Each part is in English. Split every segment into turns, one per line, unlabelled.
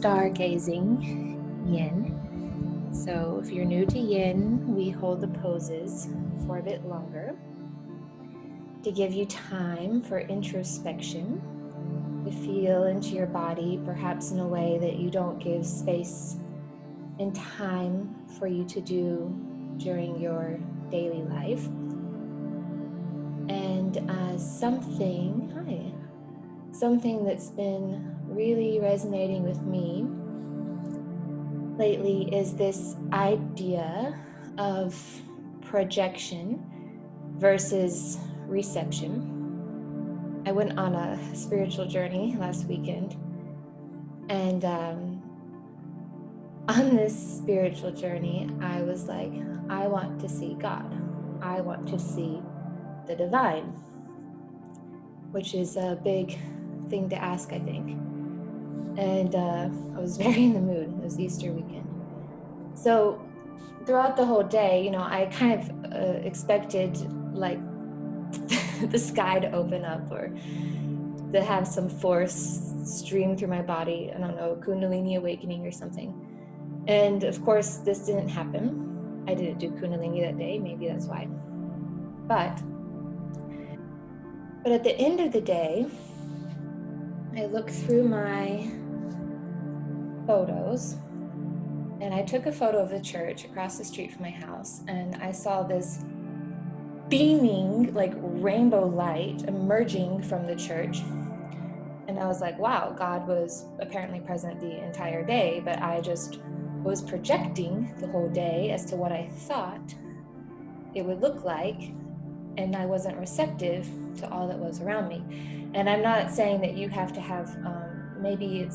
stargazing yin. So if you're new to yin, we hold the poses for a bit longer to give you time for introspection, to feel into your body, perhaps in a way that you don't give space and time for you to do during your daily life. And something that's been really resonating with me lately is this idea of projection versus reception. I went on a spiritual journey last weekend, and on this spiritual journey, I was like, I want to see God. I want to see the divine, which is a big thing to ask, I think. And I was very in the mood. It was Easter weekend. So throughout the whole day, I kind of expected like the sky to open up or to have some force stream through my body. I don't know, Kundalini awakening or something. And of course, this didn't happen. I didn't do Kundalini that day. Maybe that's why. But at the end of the day, I looked through my photos, and I took a photo of the church across the street from my house, and I saw this beaming, like rainbow light emerging from the church. And I was like, wow, God was apparently present the entire day, but I just was projecting the whole day as to what I thought it would look like, and I wasn't receptive to all that was around me. And I'm not saying that you have to have, maybe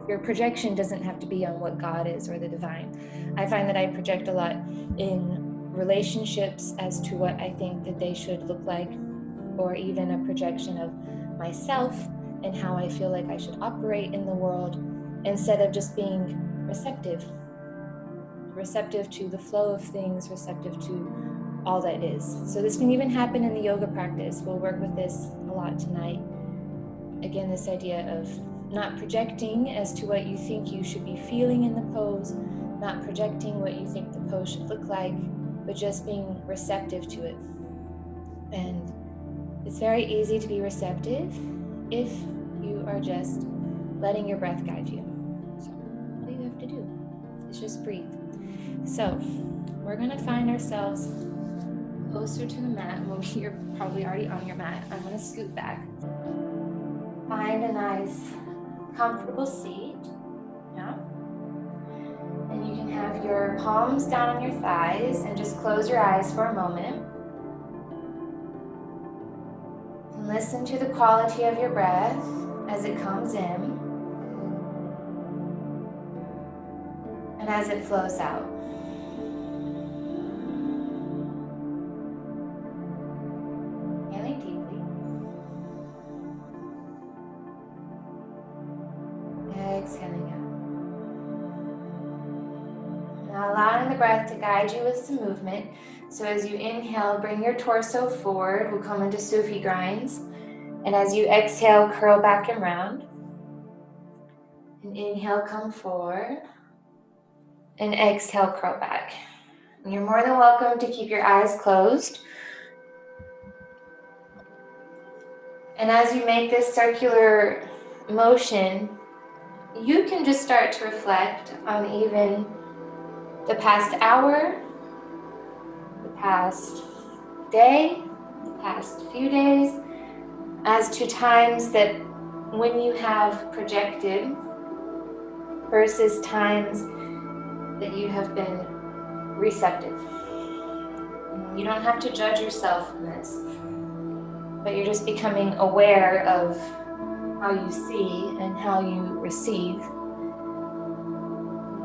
your projection doesn't have to be on what God is or the divine. I find that I project a lot in relationships as to what I think that they should look like, or even a projection of myself and how I feel like I should operate in the world, instead of just being receptive to the flow of things, receptive to all that is. So this can even happen in the yoga practice. We'll work with this a lot tonight. Again, this idea of not projecting as to what you think you should be feeling in the pose, not projecting what you think the pose should look like, but just being receptive to it. And it's very easy to be receptive if you are just letting your breath guide you. So all you have to do is just breathe. So we're going to find ourselves closer to the mat. Well, you're probably already on your mat. I'm going to scoot back. Find a nice, comfortable seat. Yeah. And you can have your palms down on your thighs and just close your eyes for a moment. And listen to the quality of your breath as it comes in and as it flows out. Inhaling deeply. Exhaling out. Now allowing the breath to guide you with some movement. So as you inhale, bring your torso forward. We'll come into Sufi grinds. And as you exhale, curl back and round. And inhale, come forward. And exhale, curl back. And you're more than welcome to keep your eyes closed. And as you make this circular motion, you can just start to reflect on even the past hour, the past day, the past few days, as to times that when you have projected versus times that you have been receptive. You don't have to judge yourself in this, but you're just becoming aware of how you see and how you receive.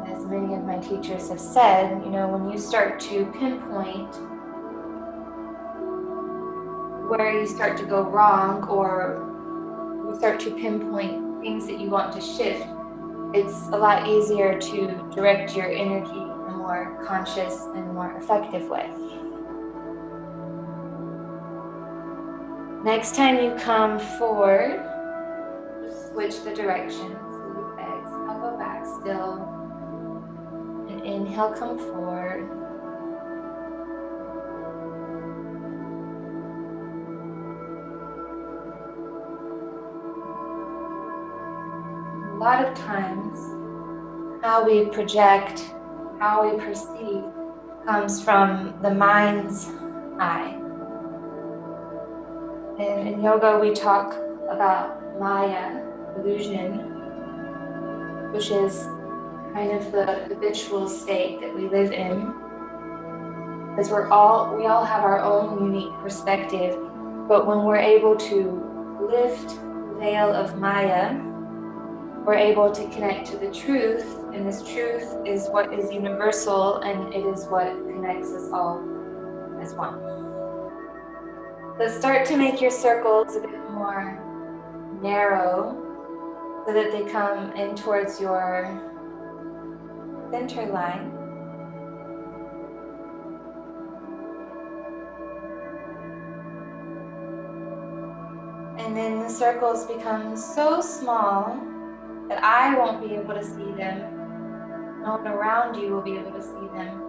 As many of my teachers have said, when you start to pinpoint where you start to go wrong, or you start to pinpoint things that you want to shift, it's a lot easier to direct your energy in a more conscious and more effective way. Next time you come forward, switch the direction. So you exhale still. And inhale, come forward. A lot of times, how we project, how we perceive, comes from the mind's eye. And in yoga, we talk about Maya, illusion, which is kind of the habitual state that we live in. Because we all have our own unique perspective, but when we're able to lift the veil of Maya, we're able to connect to the truth, and this truth is what is universal, and it is what connects us all as one. So start to make your circles a bit more narrow so that they come in towards your center line. And then the circles become so small that I won't be able to see them. No one around you will be able to see them.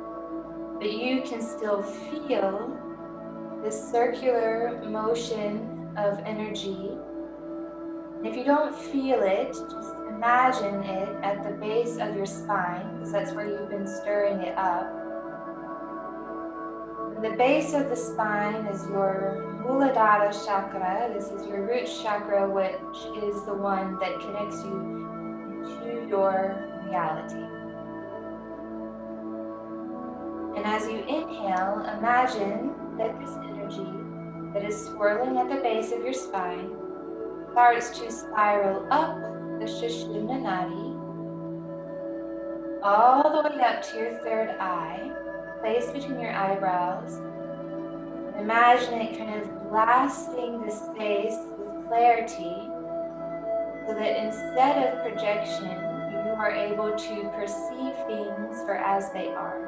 But you can still feel this circular motion of energy. If you don't feel it, just imagine it at the base of your spine, because that's where you've been stirring it up. And the base of the spine is your Muladhara chakra. This is your root chakra, which is the one that connects you to your reality. And as you inhale, imagine that this energy that is swirling at the base of your spine starts to spiral up the Sushumna Nadi, all the way up to your third eye, placed between your eyebrows. Imagine it kind of blasting the space with clarity, so that instead of projection, you are able to perceive things for as they are.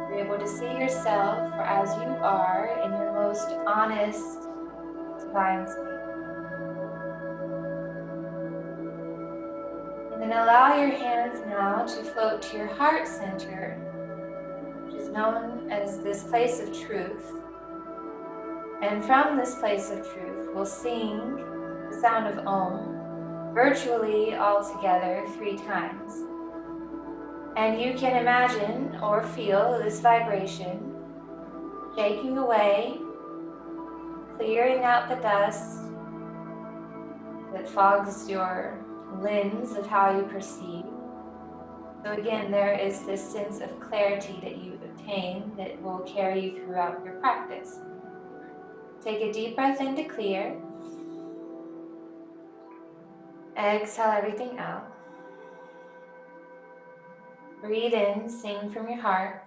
You're able to see yourself for as you are in your most honest, divine state. And then allow your hands now to float to your heart center, which is known as this place of truth. And from this place of truth, we'll sing the sound of Om, virtually all together 3 times. And you can imagine or feel this vibration shaking away, clearing out the dust that fogs your lens of how you perceive. So again, there is this sense of clarity that you obtain that will carry you throughout your practice. Take a deep breath in to clear. Exhale everything out. Breathe in, sing from your heart.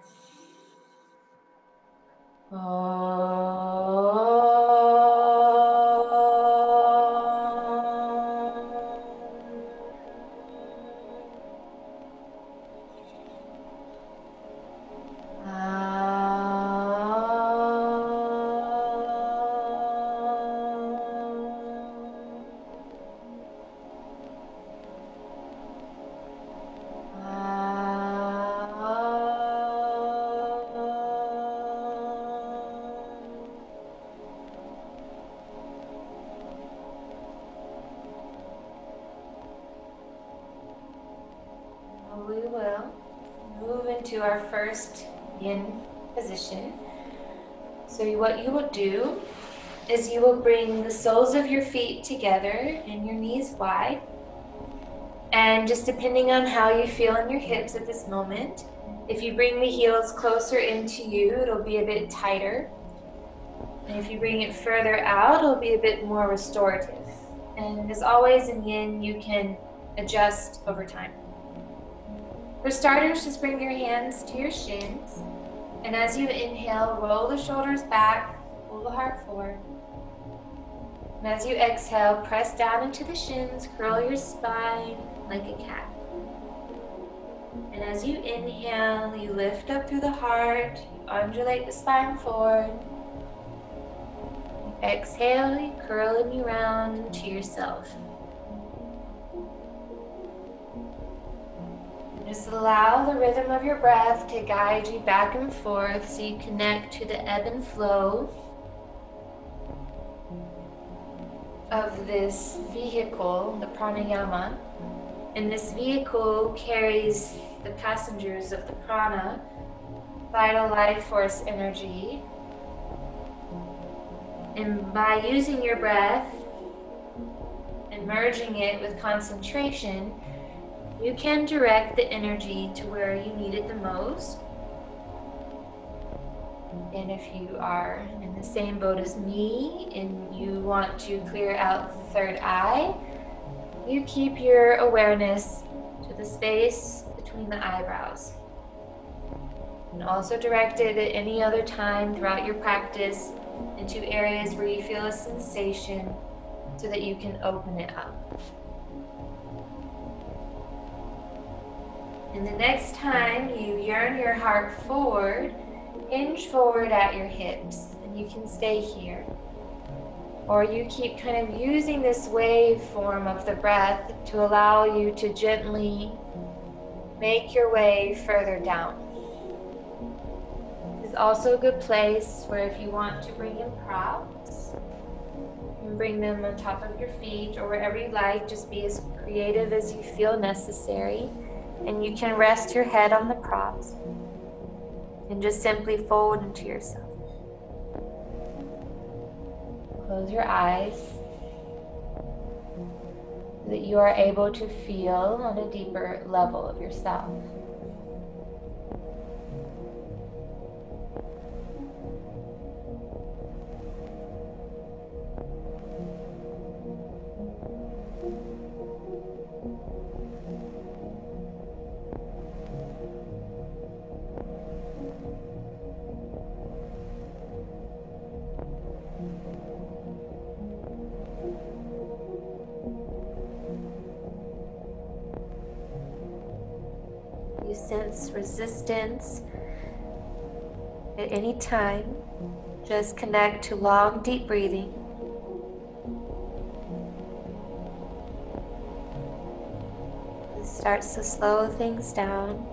We will move into our first yin position. So what you will do is you will bring the soles of your feet together and your knees wide. And just depending on how you feel in your hips at this moment, if you bring the heels closer into you, it'll be a bit tighter. And if you bring it further out, it'll be a bit more restorative. And as always in yin, you can adjust over time. For starters, just bring your hands to your shins. And as you inhale, roll the shoulders back, pull the heart forward. And as you exhale, press down into the shins, curl your spine like a cat. And as you inhale, you lift up through the heart, you undulate the spine forward. Exhale, you curl and you round to yourself. Just allow the rhythm of your breath to guide you back and forth so you connect to the ebb and flow of this vehicle, the pranayama. And this vehicle carries the passengers of the prana, vital life force energy. And by using your breath and merging it with concentration, you can direct the energy to where you need it the most. And if you are in the same boat as me and you want to clear out the third eye, you keep your awareness to the space between the eyebrows. And also direct it at any other time throughout your practice into areas where you feel a sensation so that you can open it up. And the next time you yearn your heart forward, hinge forward at your hips, and you can stay here. Or you keep kind of using this wave form of the breath to allow you to gently make your way further down. This is also a good place where if you want to bring in props, you can bring them on top of your feet or wherever you like. Just be as creative as you feel necessary. And you can rest your head on the props and just simply fold into yourself. Close your eyes so that you are able to feel on a deeper level of yourself. You sense resistance at any time, just connect to long, deep breathing. This starts to slow things down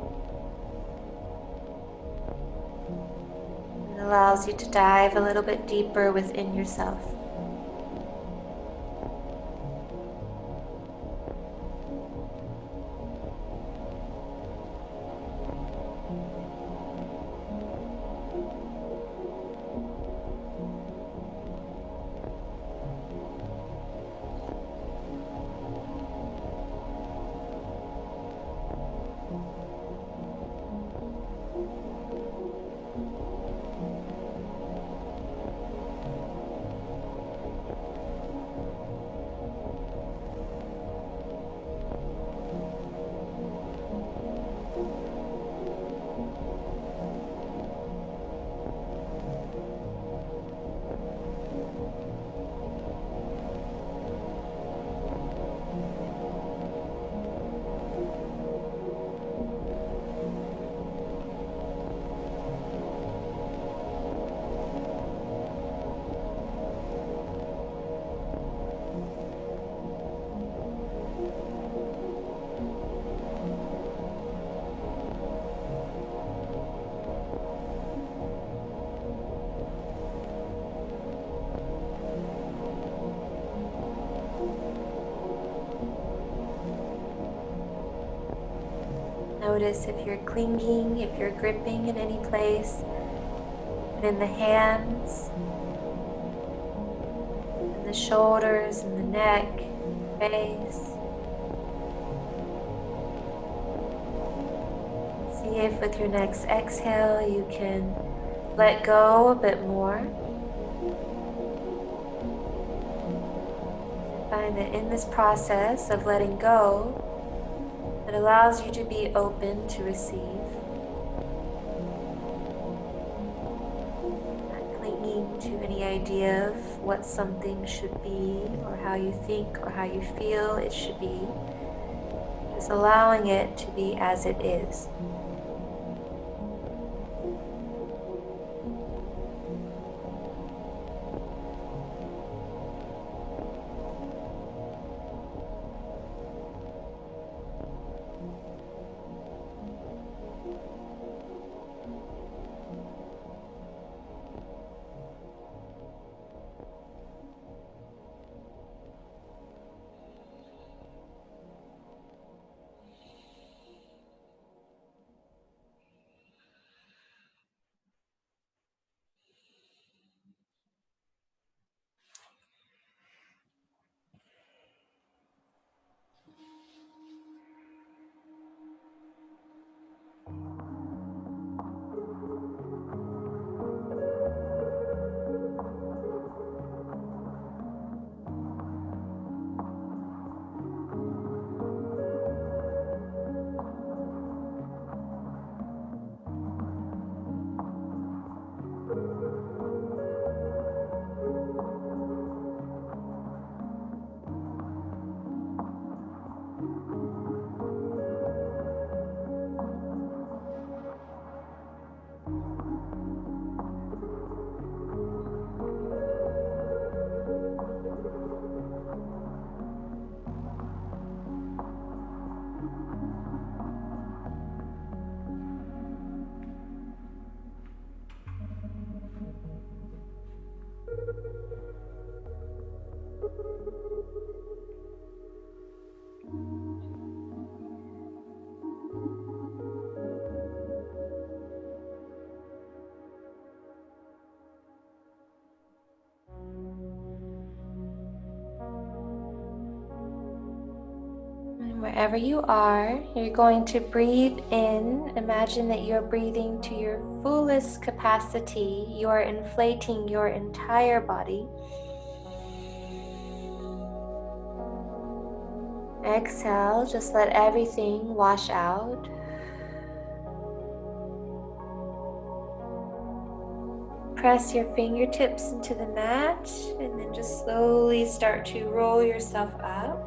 and allows you to dive a little bit deeper within yourself. Notice if you're clinging, if you're gripping in any place, and in the hands, and the shoulders, and the neck, face. See if with your next exhale you can let go a bit more. Find that in this process of letting go, it allows you to be open to receive. Not clinging to any idea of what something should be, or how you think or how you feel it should be. Just allowing it to be as it is. wherever you are, you're going to breathe in. Imagine that you're breathing to your fullest capacity. You are inflating your entire body. Exhale, just let everything wash out. Press your fingertips into the mat and then just slowly start to roll yourself up.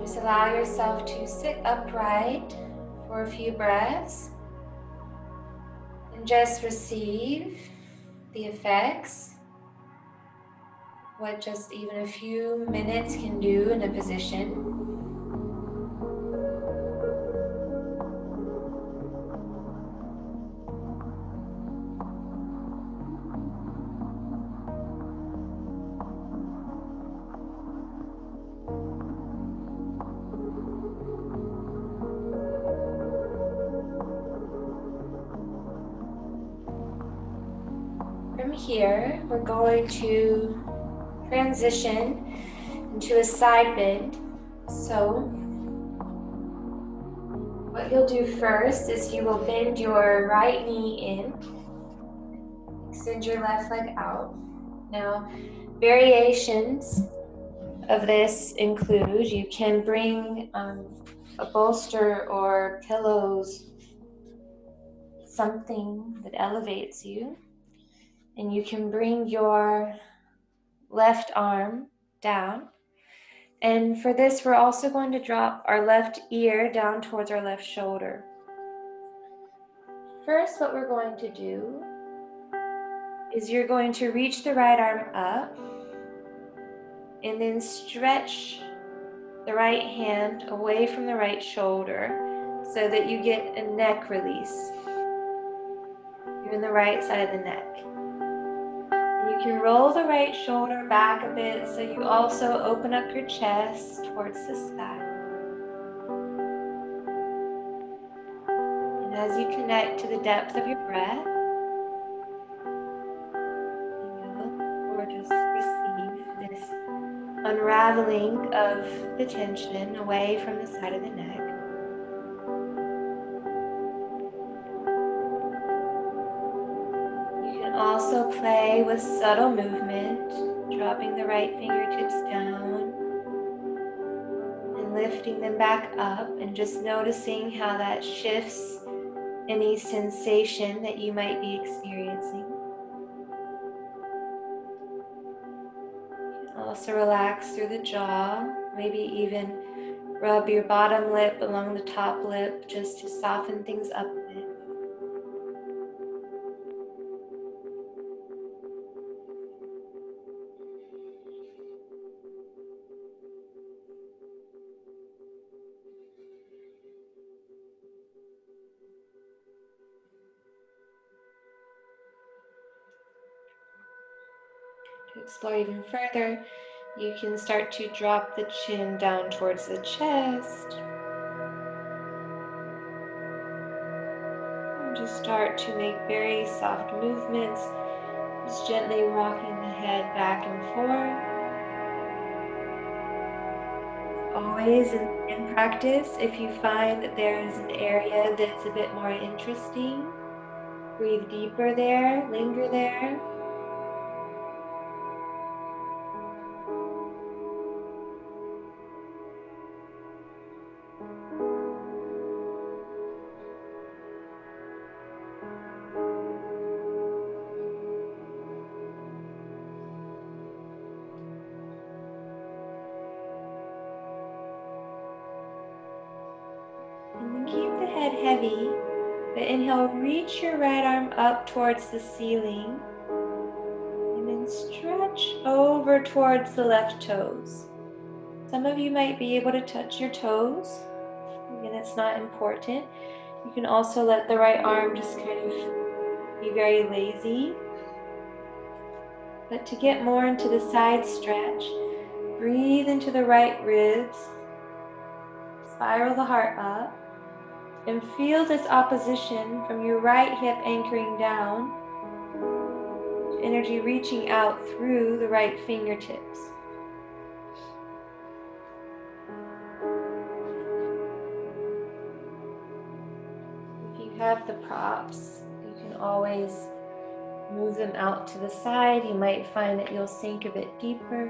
Just allow yourself to sit upright for a few breaths and just receive the effects, what just even a few minutes can do in a position. From here, we're going to transition into a side bend. So what you'll do first is you will bend your right knee in, extend your left leg out. Now, variations of this include, you can bring a bolster or pillows, something that elevates you, and you can bring your left arm down. And for this, we're also going to drop our left ear down towards our left shoulder. First, what we're going to do is you're going to reach the right arm up and then stretch the right hand away from the right shoulder so that you get a neck release. Even the right side of the neck. And you can roll the right shoulder back a bit so you also open up your chest towards the sky. And as you connect to the depth of your breath, or just receive this unraveling of the tension away from the side of the neck. You can also play with subtle movement, dropping the right fingertips down and lifting them back up and just noticing how that shifts any sensation that you might be experiencing. Also relax through the jaw, maybe even rub your bottom lip along the top lip just to soften things up a bit. To explore even further, you can start to drop the chin down towards the chest. And just start to make very soft movements, just gently rocking the head back and forth. Always in practice, if you find that there's an area that's a bit more interesting, breathe deeper there, linger there. And then keep the head heavy, but inhale, reach your right arm up towards the ceiling, and then stretch over towards the left toes. Some of you might be able to touch your toes. Again, it's not important. You can also let the right arm just kind of be very lazy. But to get more into the side stretch, breathe into the right ribs, spiral the heart up, and feel this opposition from your right hip anchoring down to energy reaching out through the right fingertips. If you have the props, you can always move them out to the side. You might find that you'll sink a bit deeper.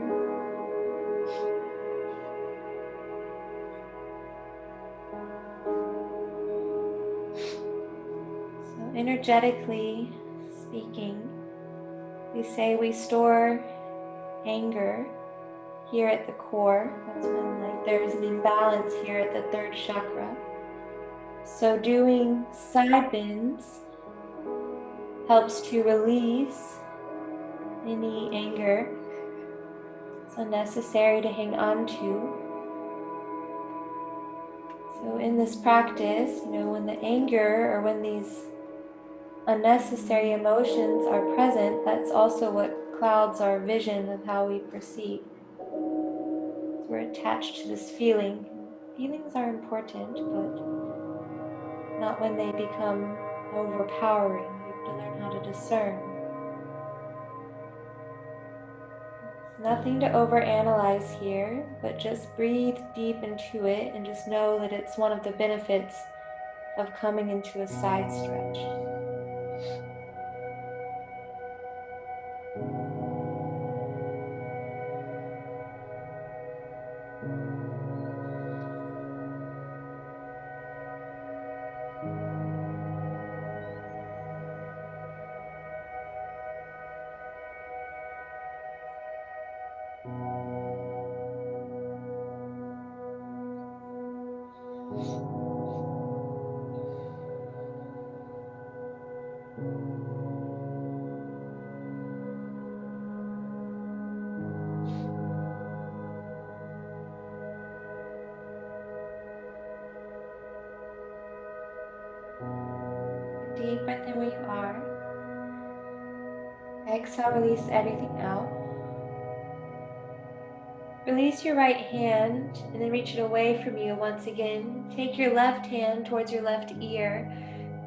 So energetically speaking, we say we store anger here at the core. That's when there's an imbalance here at the third chakra. So doing side bends helps to release any anger it's unnecessary to hang on to. So in this practice, when the anger or when these unnecessary emotions are present, that's also what clouds our vision of how we perceive. So we're attached to this feeling. Feelings are important, but not when they become overpowering. You have to learn how to discern. There's nothing to overanalyze here, but just breathe deep into it and just know that it's one of the benefits of coming into a side stretch. Deep breath in where you are. Exhale, release everything out. Release your right hand and then reach it away from you once again. Take your left hand towards your left ear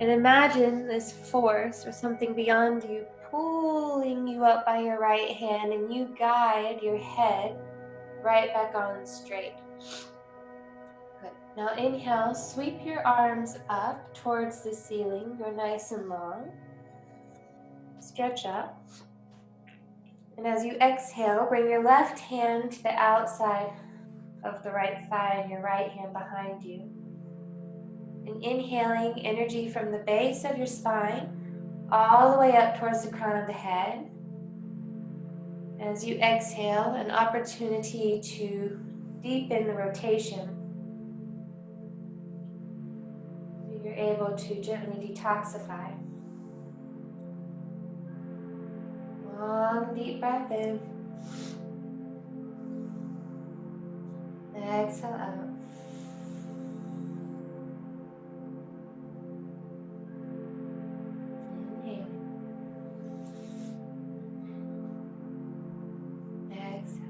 and imagine this force or something beyond you pulling you up by your right hand, and you guide your head right back on straight. Good. Now inhale, sweep your arms up towards the ceiling. Go nice and long. Stretch up. And as you exhale, bring your left hand to the outside of the right thigh and your right hand behind you. And inhaling energy from the base of your spine all the way up towards the crown of the head. As you exhale, an opportunity to deepen the rotation. So you're able to gently detoxify. Long deep breath in. Exhale out. Inhale. Exhale.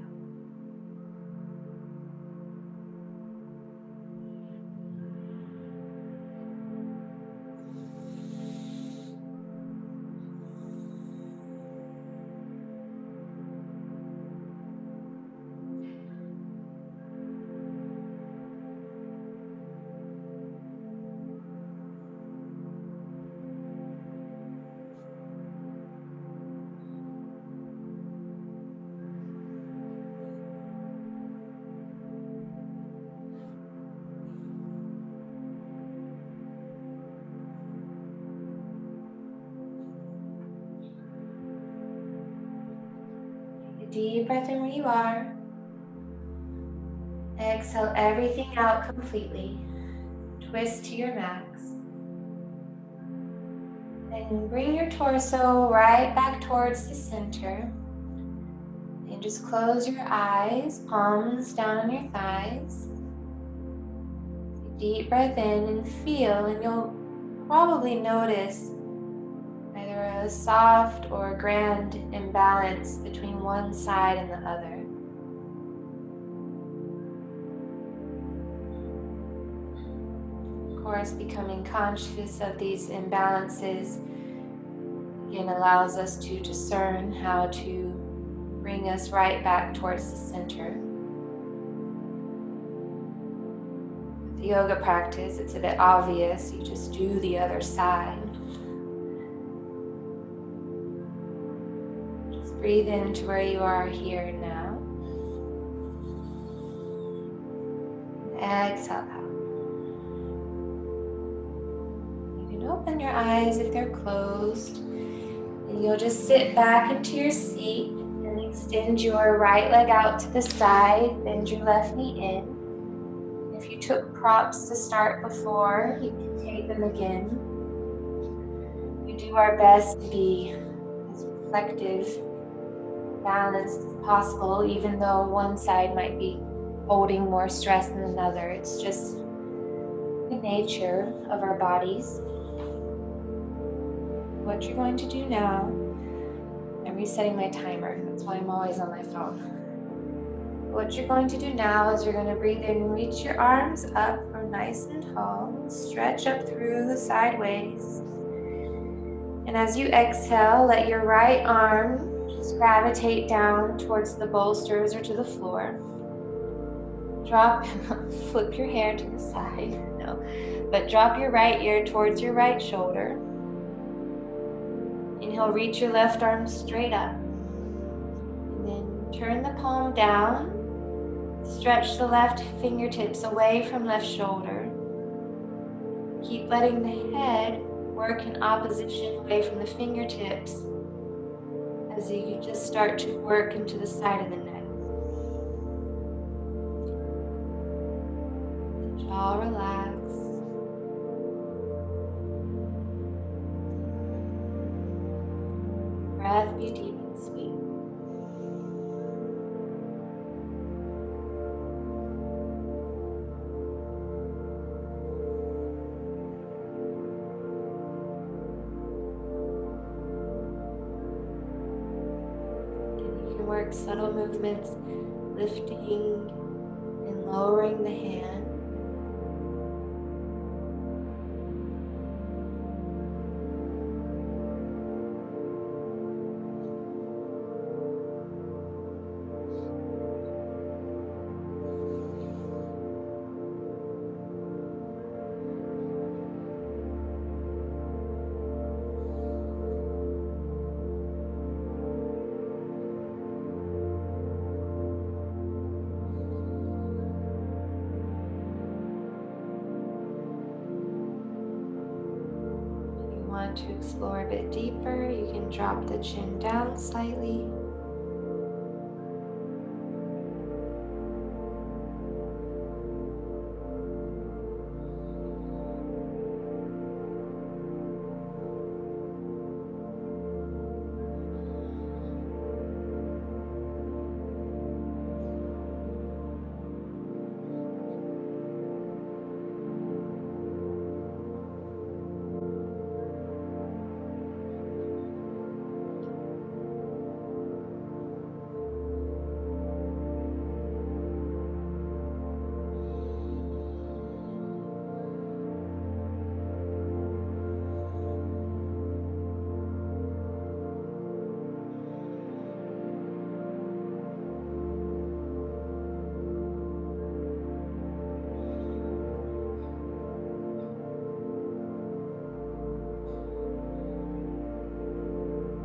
Deep breath in where you are. Exhale everything out completely. Twist to your max. Then bring your torso right back towards the center. And just close your eyes, palms down on your thighs. Deep breath in and feel, and you'll probably notice either a soft or grand imbalance between one side and the other. Of course, becoming conscious of these imbalances Again, allows us to discern how to bring us right back towards the center. With the yoga practice, it's a bit obvious. You just do the other side. Just breathe into where you are here and now. Exhale out. You can open your eyes if they're closed. And you'll just sit back into your seat and extend your right leg out to the side. Bend your left knee in. If you took props to start before, you can take them again. We do our best to be as reflective, balanced as possible, even though one side might be holding more stress than another. It's just the nature of our bodies. What you're going to do now, I'm resetting my timer. That's why I'm always on my phone. What you're going to do now is you're going to breathe in and reach your arms up from nice and tall. Stretch up through the sideways. And as you exhale, let your right arm just gravitate down towards the bolsters or to the floor. Drop, flip your hair to the side, no, but drop your right ear towards your right shoulder. Inhale, reach your left arm straight up. And then turn the palm down. Stretch the left fingertips away from left shoulder. Keep letting the head work in opposition away from the fingertips as you just start to work into the side of the neck. Jaw relax. Breath be deep and sweet. Work subtle movements, lifting and lowering the hand. Want to explore a bit deeper, you can drop the chin down slightly.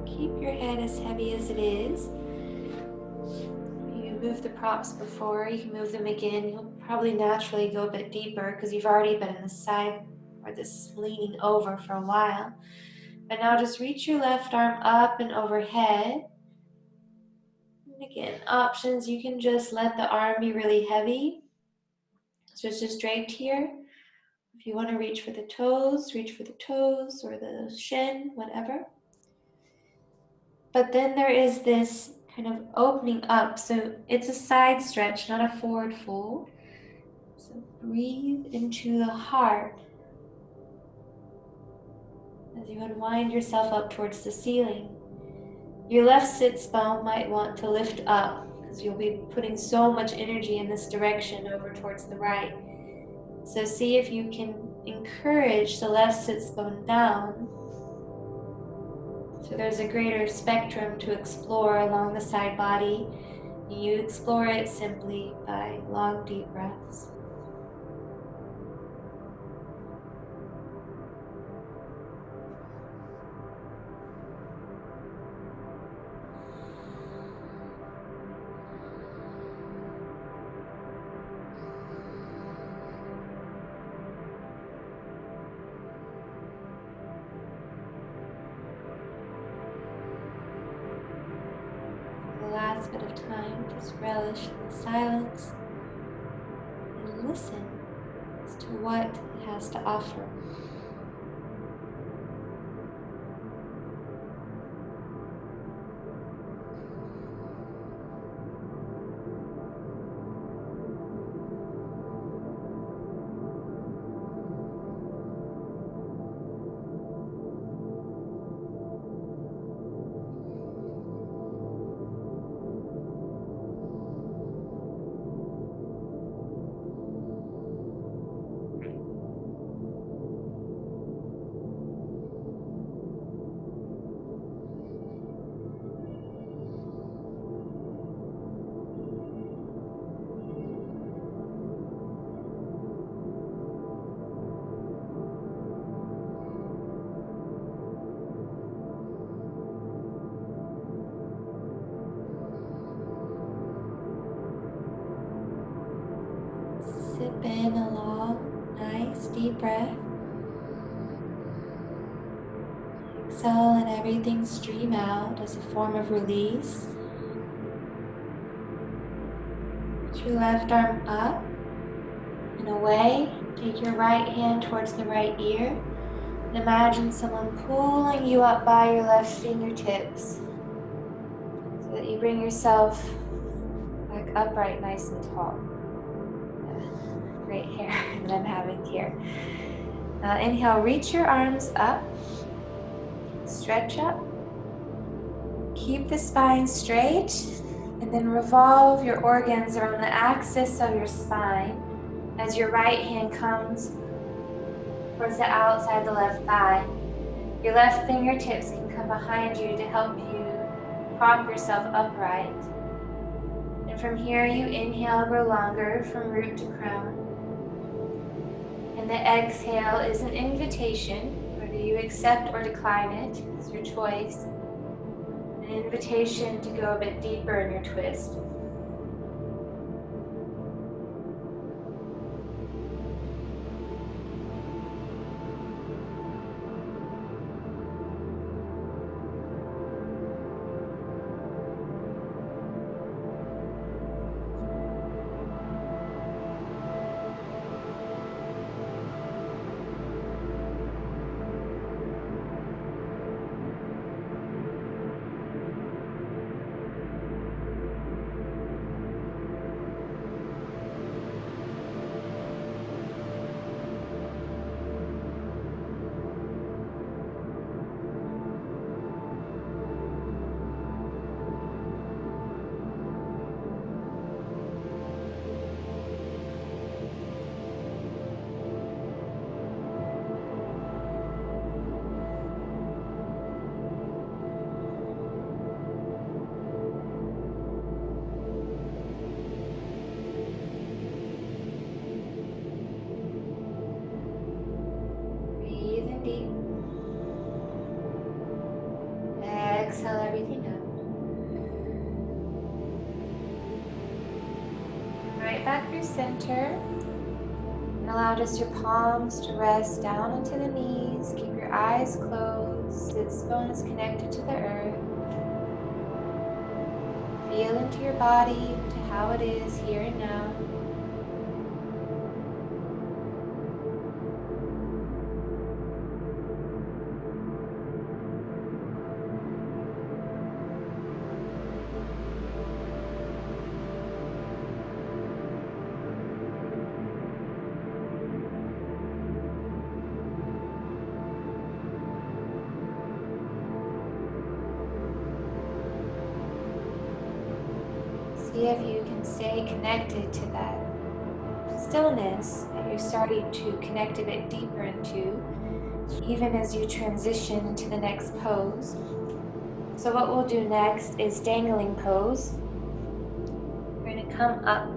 Keep your head as heavy as it is. You moved the props before, you can move them again. You'll probably naturally go a bit deeper because you've already been in the side or this leaning over for a while. But now just reach your left arm up and overhead. And again, options, you can just let the arm be really heavy. So it's just draped here. If you want to reach for the toes, reach for the toes or the shin, whatever. But then there is this kind of opening up. So it's a side stretch, not a forward fold. So breathe into the heart as you unwind yourself up towards the ceiling. Your left sits bone might want to lift up because you'll be putting so much energy in this direction over towards the right. So see if you can encourage the left sits bone down. So
So there's a greater spectrum to explore along the side body. You explore it simply by long, deep breaths. For the last bit of time, just relish in the silence and listen as to what it has to offer. Sip in a long, nice, deep breath. Exhale and everything stream out as a form of release. Put your left arm up and away. Take your right hand towards the right ear. And imagine someone pulling you up by your left fingertips so that you bring yourself back upright, nice and tall. Great hair that I'm having here. Now inhale, reach your arms up, stretch up, keep the spine straight, and then revolve your organs around the axis of your spine as your right hand comes towards the outside of the left thigh. Your left fingertips can come behind you to help you prop yourself upright. And from here, you inhale, grow longer from root to crown. And the exhale is an invitation, whether you accept or decline it, it's your choice. An invitation to go a bit deeper in your twist. Breathe in deep. Exhale everything out. Right back through center. And allow just your palms to rest down into the knees. Keep your eyes closed. Sits bones connected to the earth. Feel into your body, into how it is here and now. See if you can stay connected to that stillness that you're starting to connect a bit deeper into, even as you transition to the next pose. So what we'll do next is dangling pose. We're going to come up.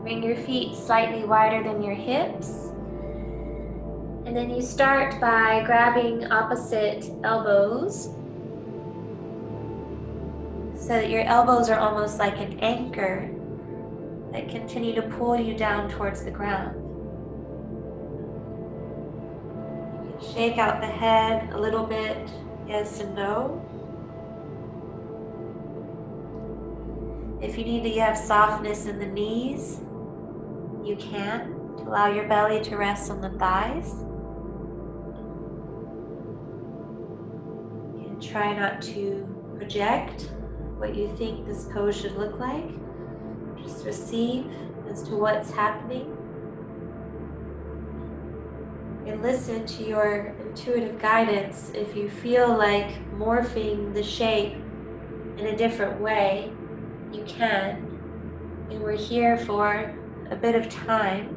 Bring your feet slightly wider than your hips. And then you start by grabbing opposite elbows so that your elbows are almost like an anchor that continue to pull you down towards the ground. You can shake out the head a little bit, yes and no. If you need to have softness in the knees, you can, to allow your belly to rest on the thighs. You can try not to project what you think this pose should look like. Just receive as to what's happening. And listen to your intuitive guidance. If you feel like morphing the shape in a different way, you can. And we're here for a bit of time.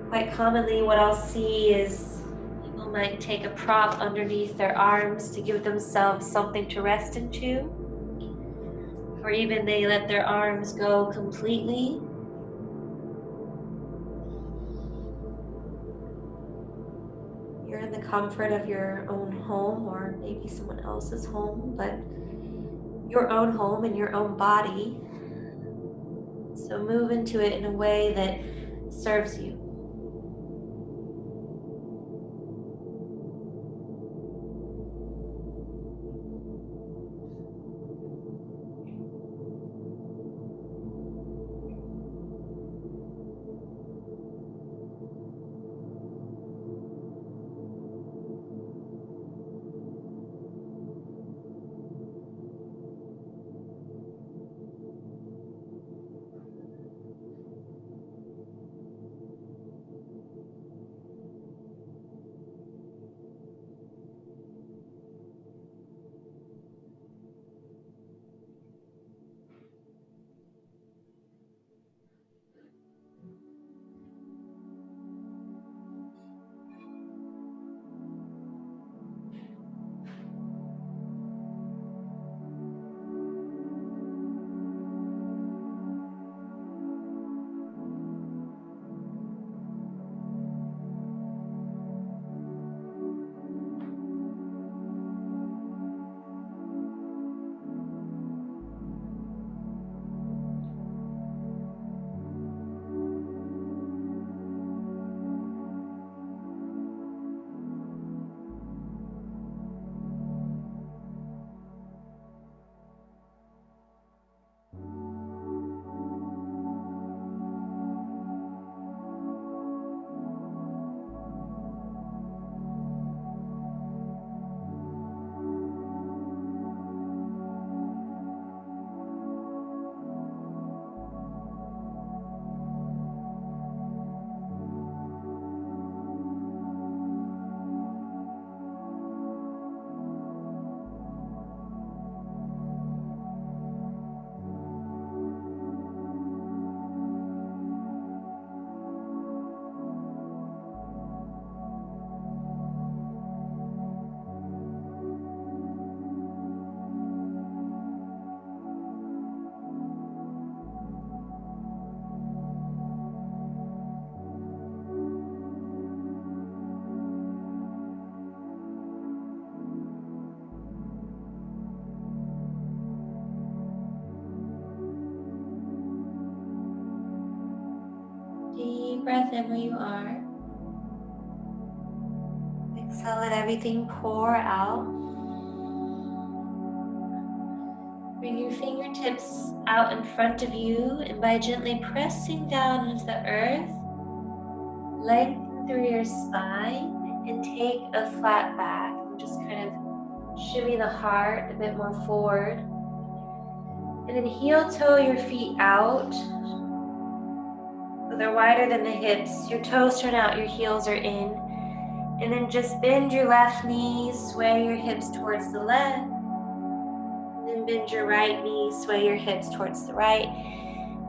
Quite commonly what I'll see is people might take a prop underneath their arms to give themselves something to rest into. Or even they let their arms go completely. You're in the comfort of your own home, or maybe someone else's home, but your own home and your own body. So move into it in a way that serves you. Deep breath in where you are. Exhale, let everything pour out. Bring your fingertips out in front of you, and by gently pressing down into the earth, lengthen through your spine and take a flat back. Just kind of shimmy the heart a bit more forward. And then heel toe your feet out. So they're wider than the hips. Your toes turn out, your heels are in. And then just bend your left knee, sway your hips towards the left. And then bend your right knee, sway your hips towards the right.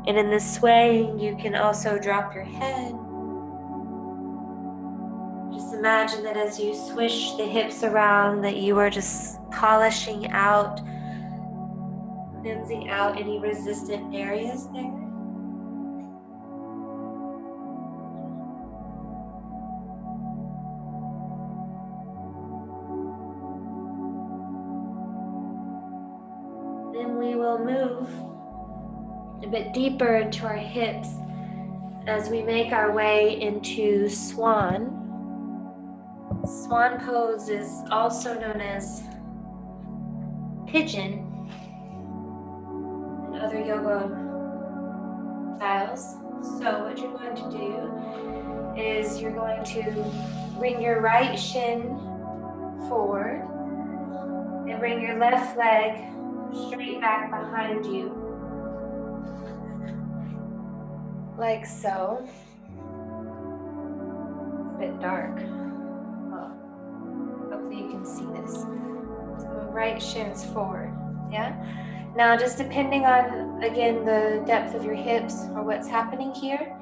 And in this swaying, you can also drop your head. Just imagine that as you swish the hips around, that you are just polishing out, cleansing out any resistant areas there. Then we will move a bit deeper into our hips as we make our way into swan. Swan pose is also known as pigeon in other yoga styles. So what you're going to do is you're going to bring your right shin forward and bring your left leg straight back behind you, like so. It's a bit dark. Oh, hopefully you can see this. So right shin's forward, yeah? Now just depending on, again, the depth of your hips or what's happening here,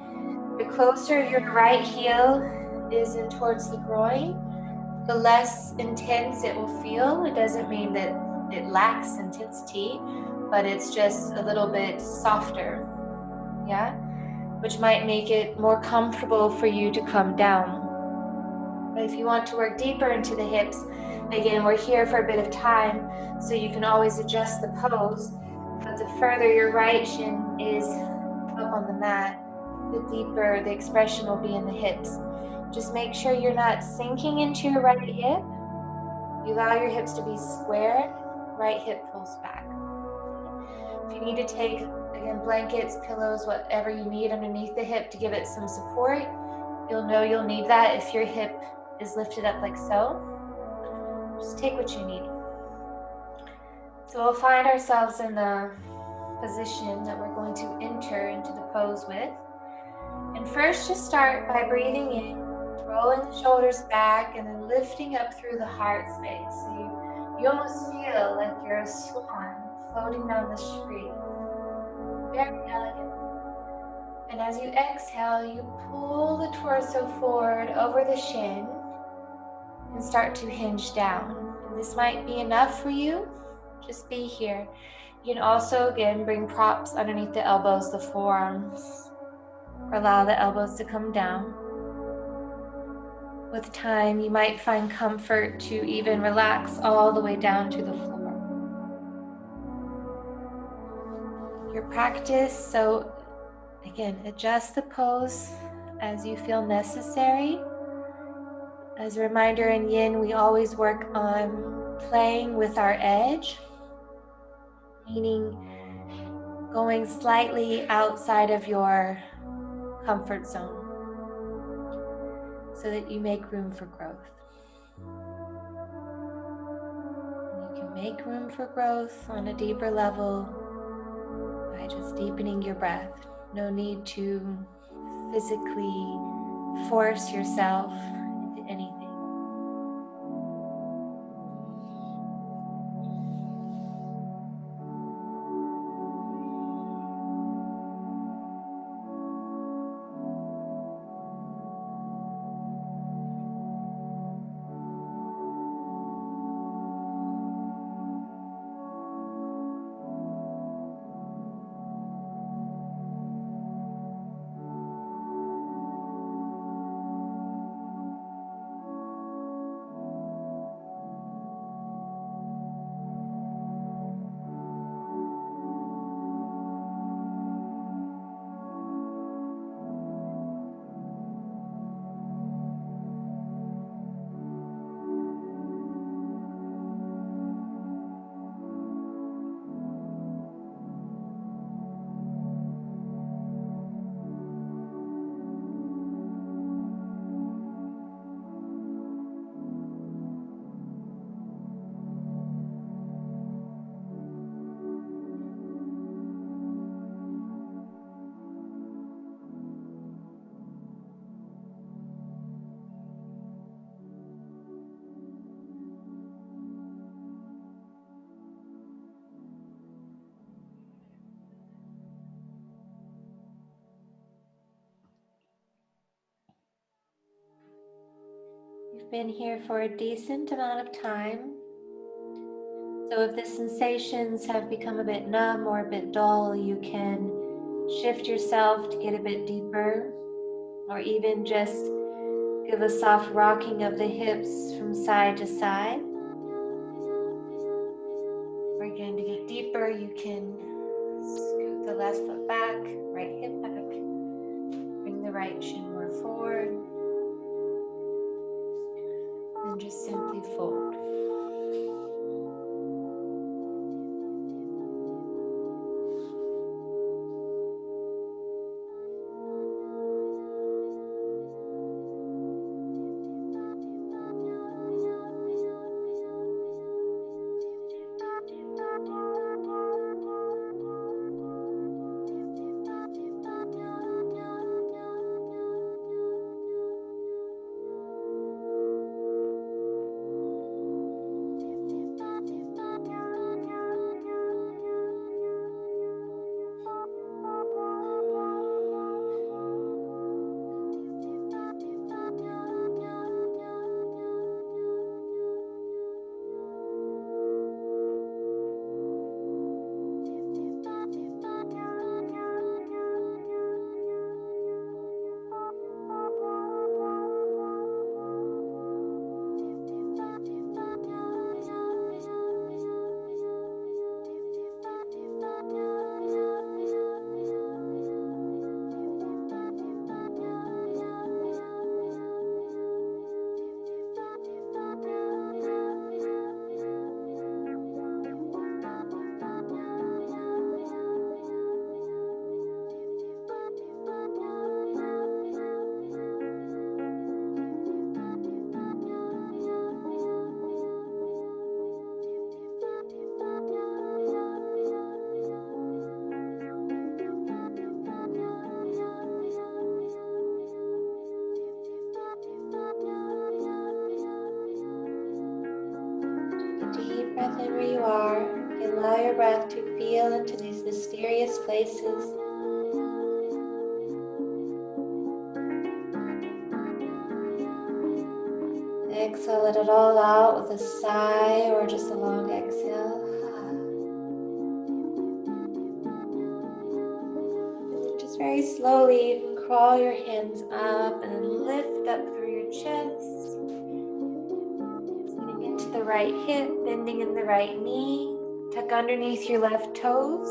the closer your right heel is in towards the groin, the less intense it will feel. It doesn't mean that it lacks intensity, but it's just a little bit softer, yeah? Which might make it more comfortable for you to come down. But if you want to work deeper into the hips, again, we're here for a bit of time, so you can always adjust the pose, but the further your right shin is up on the mat, the deeper the expression will be in the hips. Just make sure you're not sinking into your right hip. You allow your hips to be squared, right hip pulls back. If you need to take, again, blankets, pillows, whatever you need underneath the hip to give it some support, you'll know you'll need that if your hip is lifted up like so. Just take what you need. So we'll find ourselves in the position that we're going to enter into the pose with. And first, just start by breathing in, rolling the shoulders back, and then lifting up through the heart space. So you almost feel like you're a swan floating down the street. Very elegant. And as you exhale, you pull the torso forward over the shin and start to hinge down. And this might be enough for you. Just be here. You can also, again, bring props underneath the elbows, the forearms, or allow the elbows to come down. With time, you might find comfort to even relax all the way down to the floor. Your practice, so again, adjust the pose as you feel necessary. As a reminder, in yin, we always work on playing with our edge, meaning going slightly outside of your comfort zone so that you make room for growth. And you can make room for growth on a deeper level by just deepening your breath. No need to physically force yourself into anything. You've been here for a decent amount of time. So if the sensations have become a bit numb or a bit dull, you can shift yourself to get a bit deeper, or even just give a soft rocking of the hips from side to side. Or again, to get deeper, you can scoot the left foot back, right hip back, bring the right shin more forward, and just simply fold. Deep breath in where you are, and allow your breath to feel into these mysterious places. Exhale, let it all out with a sigh or just a long exhale. And then just very slowly, you can crawl your hands up and then lift up through your chest. Getting into the right hip, bending in the right knee. Tuck underneath your left toes.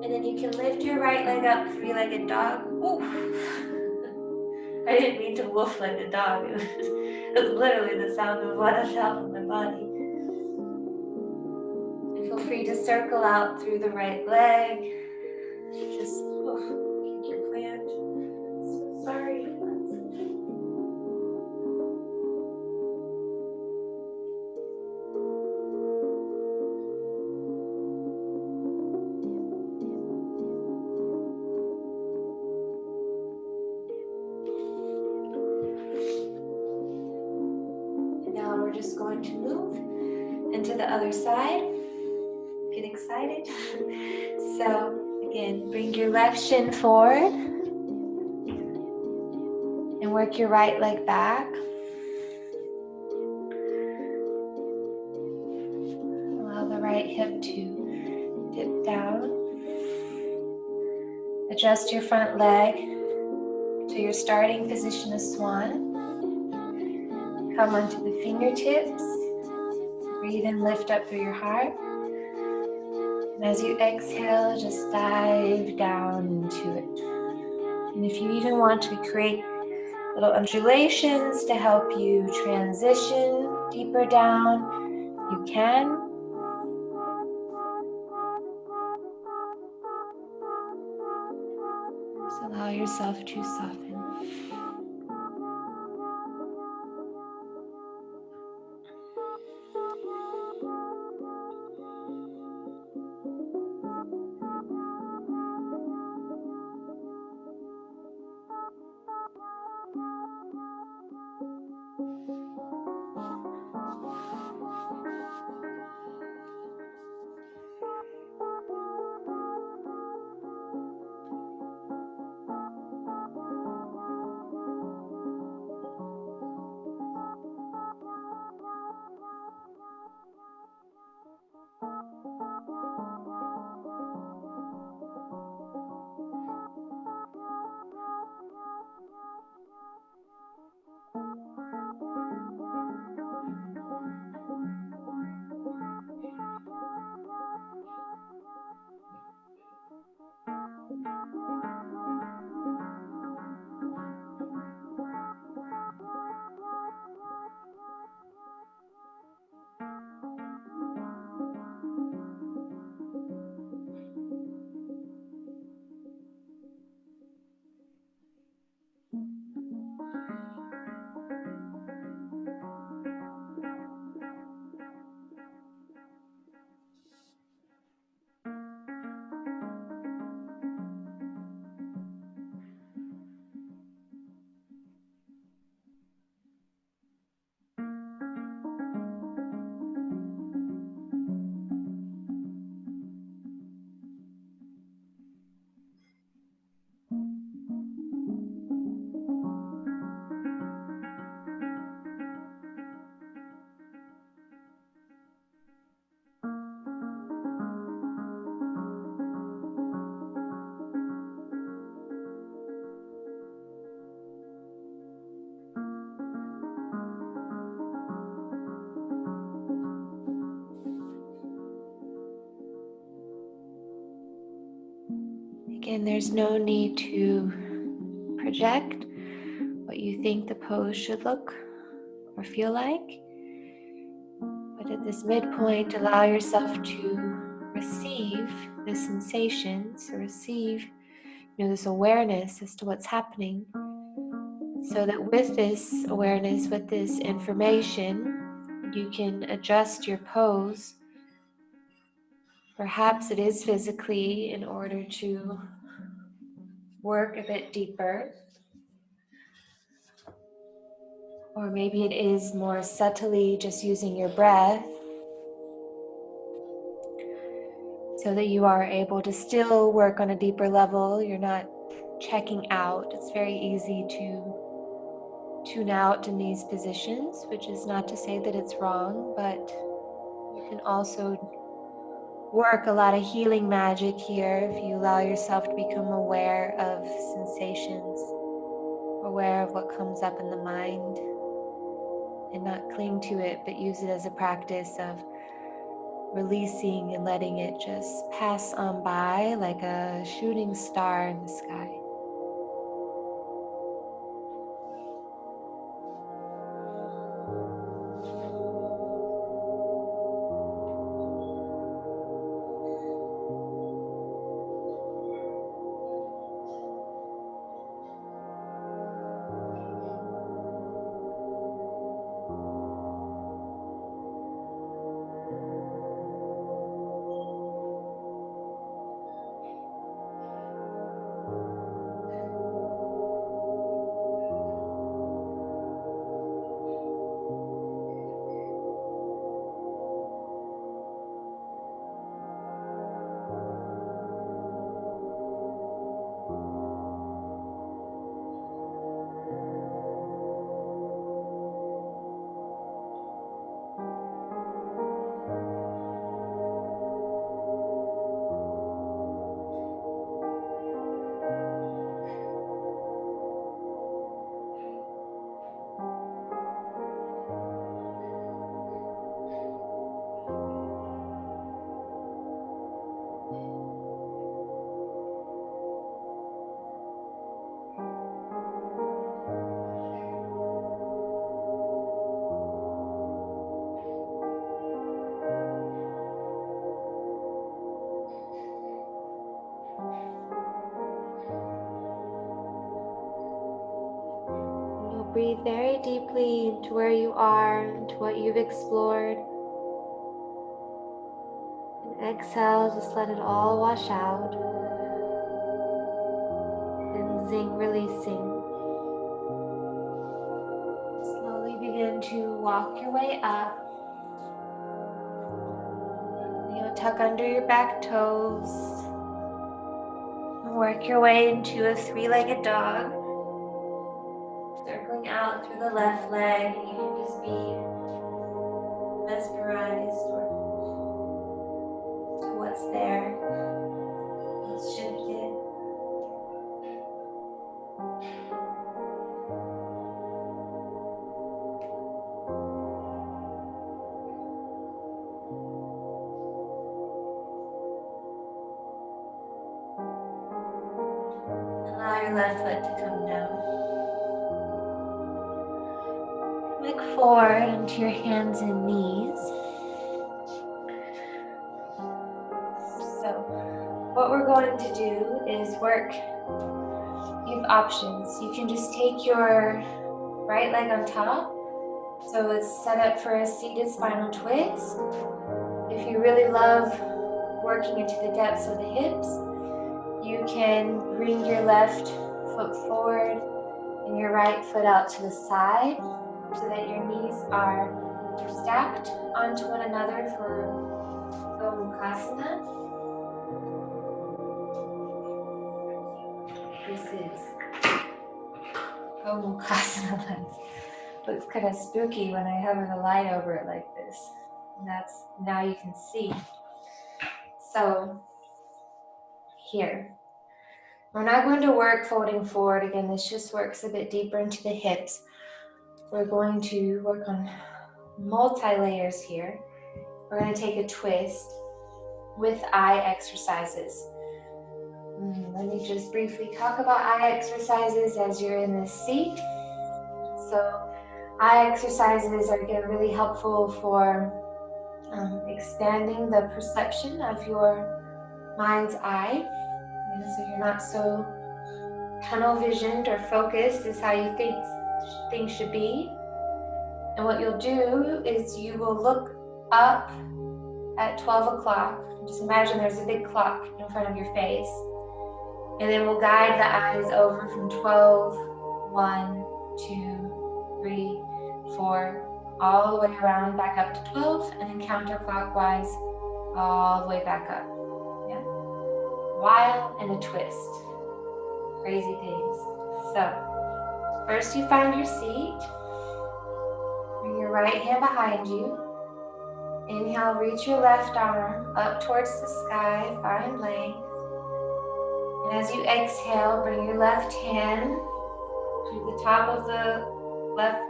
And then you can lift your right leg up, three-legged dog. Oof. I didn't mean to woof like a dog. It was literally the sound of what I felt in my body. And feel free to circle out through the right leg. Just kick your plant. So sorry. And now we're just going to move into the other side. Get excited. So again, bring your left shin forward and work your right leg back. Allow the right hip to dip down. Adjust your front leg to your starting position of swan. Come onto the fingertips. Breathe and lift up through your heart. And as you exhale, just dive down into it. And if you even want to create little undulations to help you transition deeper down, you can. Just allow yourself to soften.
Again, there's no need to project what you think the pose should look or feel like. But at this midpoint, allow yourself to receive the sensations, or receive, this awareness as to what's happening. So that with this awareness, with this information, you can adjust your pose. Perhaps it is physically in order to work a bit deeper. Or maybe it is more subtly just using your breath so that you are able to still work on a deeper level. You're not checking out. It's very easy to tune out in these positions, which is not to say that it's wrong, but you can also work a lot of healing magic here if you allow yourself to become aware of sensations, aware of what comes up in the mind, and not cling to it, but use it as a practice of releasing and letting it just pass on by like a shooting star in the sky. You'll breathe very deeply into where you are, into what you've explored. And exhale, just let it all wash out. Cleansing, releasing. Slowly begin to walk your way up. Tuck under your back toes. Work your way into a three-legged dog. Circling out through the left leg. You can just be mesmerized or to what's there. Let's shift it. Allow your left foot to come down. Look forward into your hands and knees. So, what we're going to do is work. You have options. You can just take your right leg on top. So it's set up for a seated spinal twist. If you really love working into the depths of the hips, you can bring your left foot forward and your right foot out to the side so that your knees are stacked onto one another for Gomukhasana. This is Gomukhasana. Looks kind of spooky when I hover the light over it like this. And that's, now you can see. So, here. We're not going to work folding forward. Again, this just works a bit deeper into the hips. We're going to work on multi-layers here. We're going to take a twist with eye exercises. And let me just briefly talk about eye exercises as you're in this seat. So eye exercises are again really helpful for expanding the perception of your mind's eye. So you're not so tunnel visioned or focused is how you think things should be. And what you'll do is you will look up at 12 o'clock. Just imagine there's a big clock in front of your face. And then we'll guide the eyes over from 12, 1, 2, 3, 4, all the way around back up to 12, and then counterclockwise all the way back up. Yeah. While and a twist. Crazy things. So, first you find your seat. Bring your right hand behind you. Inhale, reach your left arm up towards the sky, find length. And as you exhale, bring your left hand to the top of the left,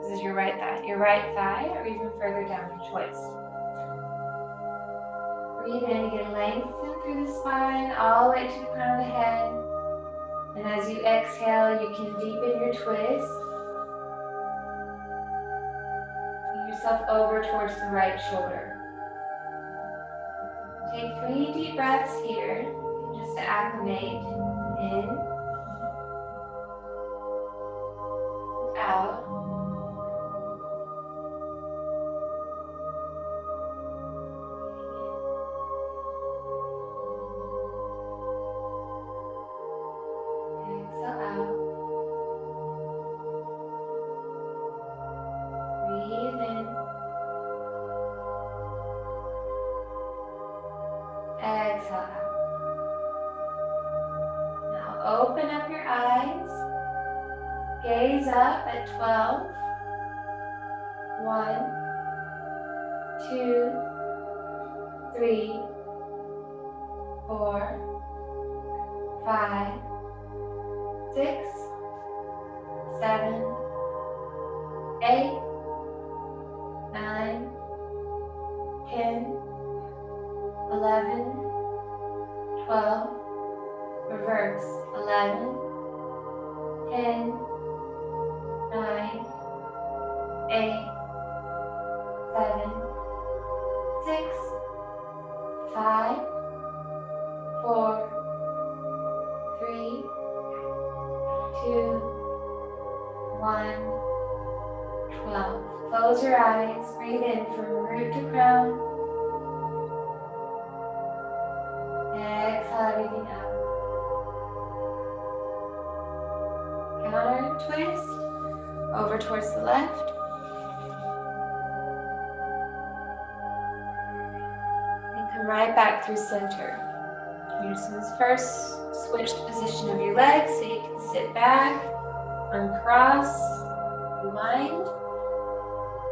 this is your right thigh, or even further down, your choice. Breathe in, again, lengthen through the spine, all the way to the crown of the head. And as you exhale, you can deepen your twist. Bring yourself over towards the right shoulder. Take 3 deep breaths here, just to acclimate. In, out. Exhale out. Breathe in. Exhale out. Now open up your eyes. Gaze up at 12. 1, 2, 3, 4, 5, 6, 7, 8, 9, 10, 11, 12, reverse, 11, 10, 9, 8, 7, 6, 5, 4, 3, 2, 1, 12. Close your eyes, breathe in from root to crown. Exhale everything out. Counter twist, over towards the left. And come right back through center. You're just going to first switch the position of your legs so you can sit back, uncross, rewind.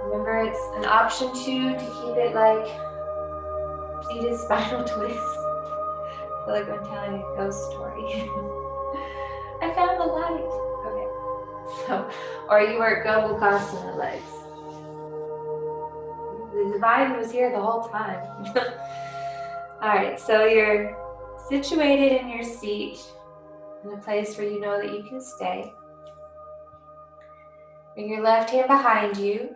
Remember, it's an option too to keep it like seated spinal twist. I feel like I'm telling a ghost story. I found the light. Okay. So, or you work Gomukhasana legs. The divine was here the whole time. Alright, so you're situated in your seat in a place where you know that you can stay. Bring your left hand behind you.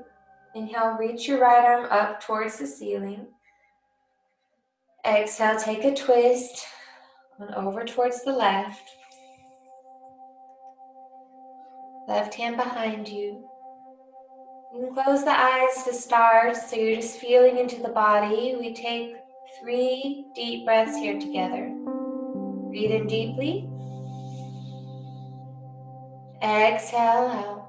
Inhale, reach your right arm up towards the ceiling. Exhale, take a twist and over towards the left. Left hand behind you. You can close the eyes to start, so you're just feeling into the body. We take 3 deep breaths here together. Breathe in deeply. Exhale out.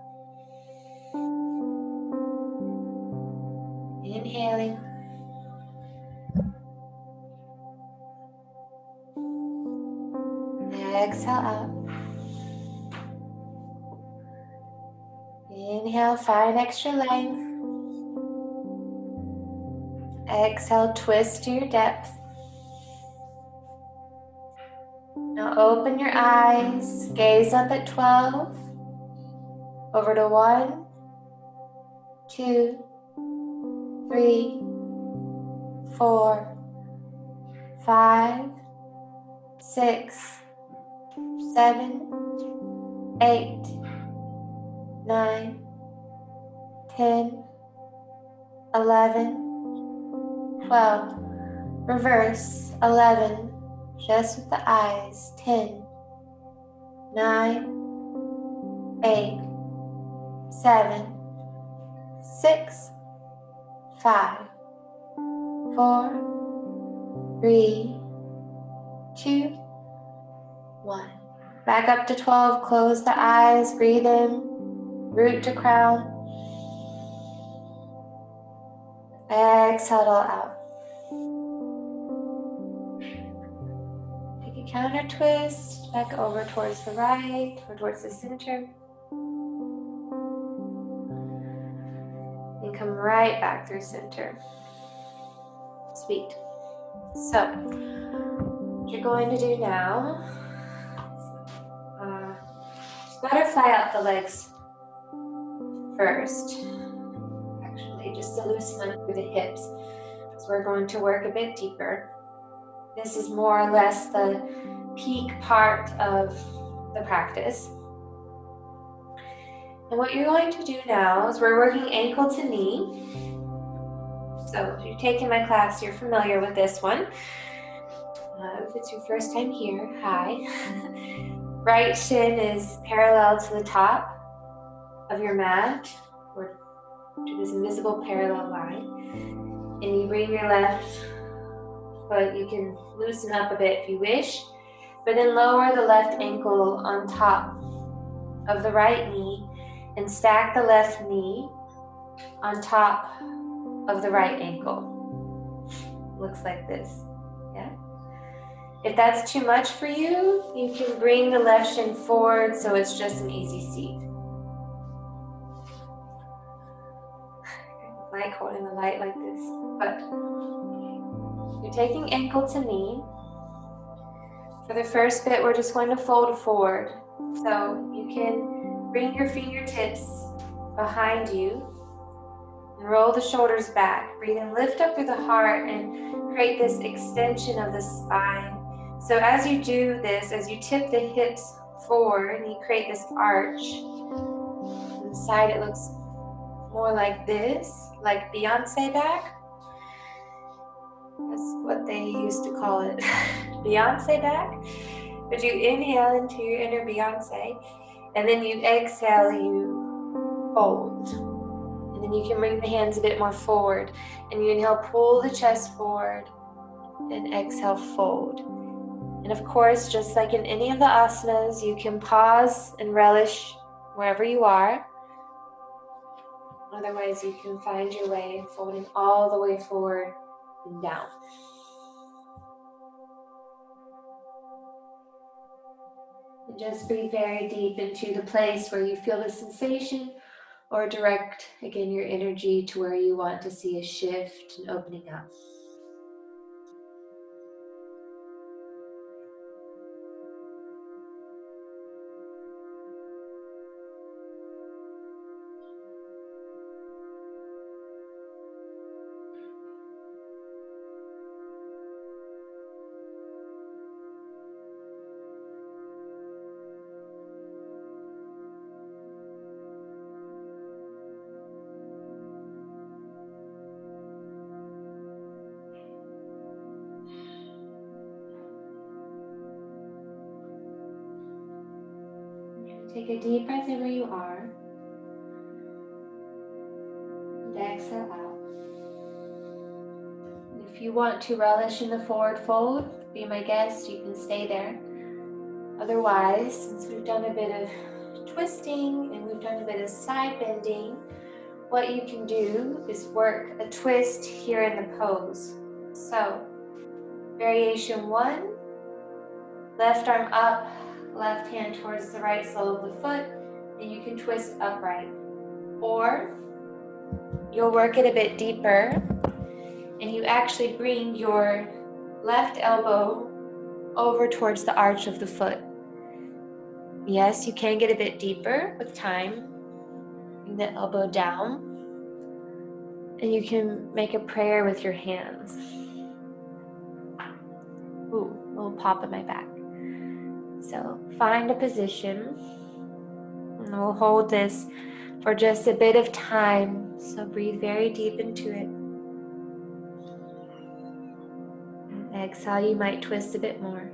Inhaling. Exhale out. Inhale, find extra length. Exhale, twist to your depth. Now open your eyes, gaze up at 12, over to 1, 2, 3, 4, 5, 6,
7, 8, 9, 10, 11, 12. Reverse. 11, just with the eyes. 10, 9, 8, 7, 6, 5, 4, 3, 2, 1. Back up to 12. Close the eyes. Breathe in. Root to crown. Exhale it all out. Take a counter twist back over towards the right or towards the center. And come right back through center. Sweet. So, what you're going to do now, just butterfly out the legs first. Actually, just to loosen up through the hips. So we're going to work a bit deeper. This is more or less the peak part of the practice. And what you're going to do now is we're working ankle to knee. So if you've taken my class, you're familiar with this one. If it's your first time here, hi. Right shin is parallel to the top of your mat, or to this invisible parallel line. And you bring your left foot, you can loosen up a bit if you wish, but then lower the left ankle on top of the right knee and stack the left knee on top of the right ankle. Looks like this, yeah? If that's too much for you, you can bring the left shin forward so it's just an easy seat. I like holding the light like this, but you're taking ankle to knee. For the first bit, we're just going to fold forward. So you can bring your fingertips behind you and roll the shoulders back. Breathe in, lift up through the heart and create this extension of the spine. So as you do this, as you tip the hips forward and you create this arch, on the side it looks more like this, like Beyonce back. That's what they used to call it, Beyonce back. But you inhale into your inner Beyonce, and then you exhale, you fold. And then you can bring the hands a bit more forward. And you inhale, pull the chest forward, and exhale, fold. And of course, just like in any of the asanas, you can pause and relish wherever you are. Otherwise, you can find your way folding all the way forward and down. And just breathe very deep into the place where you feel the sensation, or direct, again, your energy to where you want to see a shift and opening up. Take a deep breath in where you are, and exhale out. If you want to relish in the forward fold, be my guest, you can stay there. Otherwise, since we've done a bit of twisting and we've done a bit of side bending, what you can do is work a twist here in the pose. So, variation 1, left arm up, left hand towards the right sole of the foot, and you can twist upright. Or you'll work it a bit deeper, and you actually bring your left elbow over towards the arch of the foot. Yes, you can get a bit deeper with time. Bring the elbow down, and you can make a prayer with your hands. Ooh, a little pop in my back. So find a position, and we'll hold this for just a bit of time. So breathe very deep into it. And exhale, you might twist a bit more.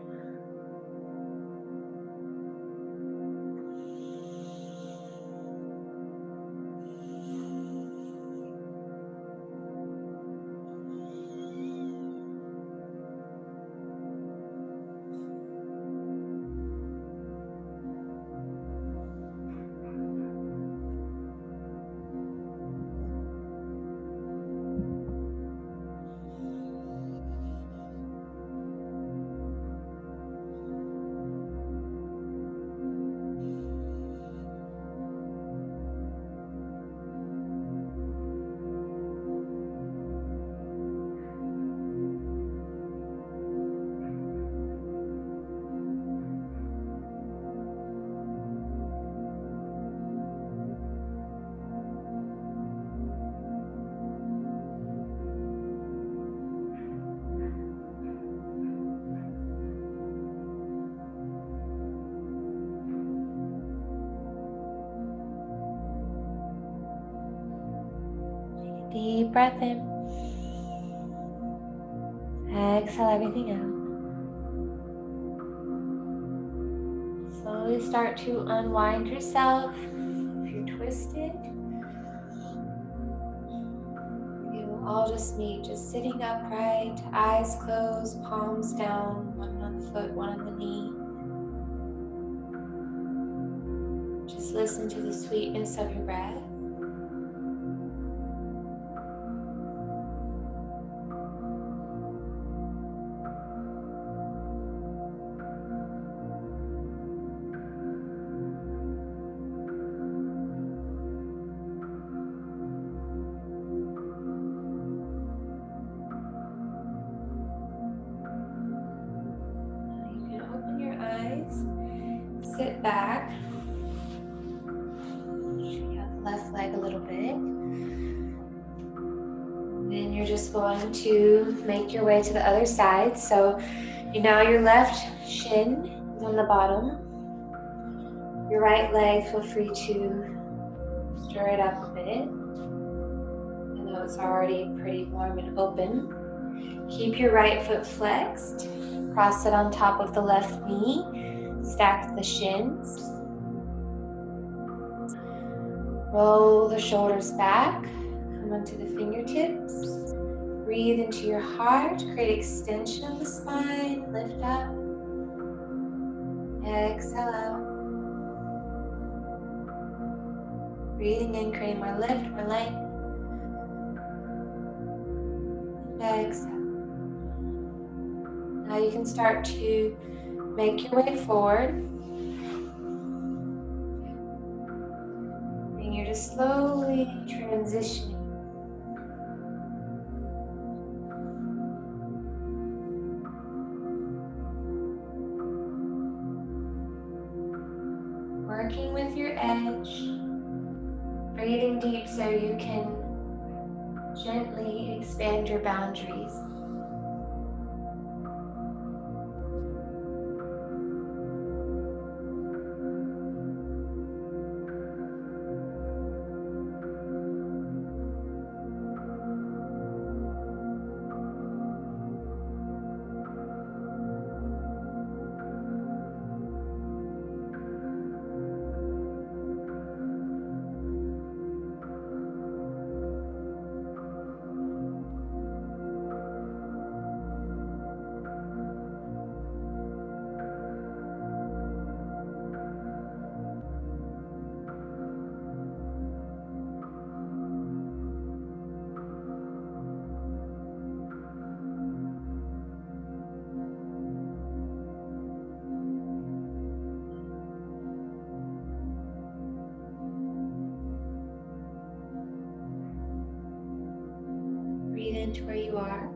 Deep breath in. Exhale everything out. Slowly start to unwind yourself. If you're twisted, you will all just meet, just sitting upright, eyes closed, palms down, one on the foot, one on the knee. Just listen to the sweetness of your breath. You can open your eyes, sit back, shake out the left leg a little bit. Then you're just going to make your way to the other side. So now your left shin is on the bottom. Your right leg, feel free to stir it up a bit. I know it's already pretty warm and open. Keep your right foot flexed. Cross it on top of the left knee. Stack the shins. Roll the shoulders back. Come onto the fingertips. Breathe into your heart. Create extension of the spine. Lift up. Exhale out. Breathing in, creating more lift, more length. Exhale. Now you can start to make your way forward. And you're just slowly transitioning. Working with your edge. Breathing deep so you can gently expand your boundaries. Breathe into where you are.